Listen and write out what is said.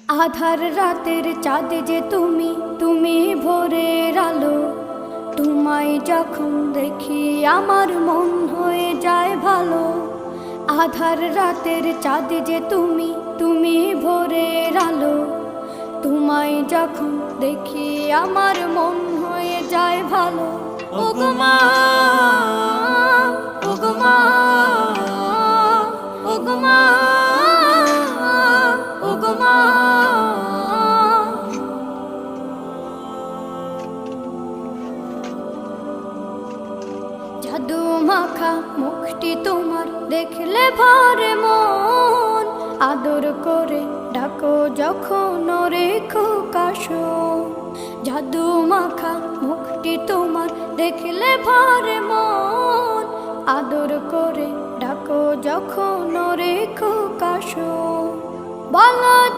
আধার রাতের চাঁদ যে তুমি, তুমি ভোরের আলো। তোমায় যখন দেখি আমার মন হয়ে যায় ভালো। আধার রাতের চাঁদ যে তুমি, তুমি ভোরের আলো। তোমায় যখন দেখি আমার মন হয়ে যায় ভালো। ওগো মা, ওগো মা, ওগো মা, ওগো মা। জাদু মাখা মুখটি তোমার দেখলে ভরে মন। আদর করে ডাকো যখন ওরে খোকাশোন। জাদু মাখা মুখটি তোমার দেখলে ভরে মন। আদর করে ডাকো যখন ওরে খোকাশোন। বলো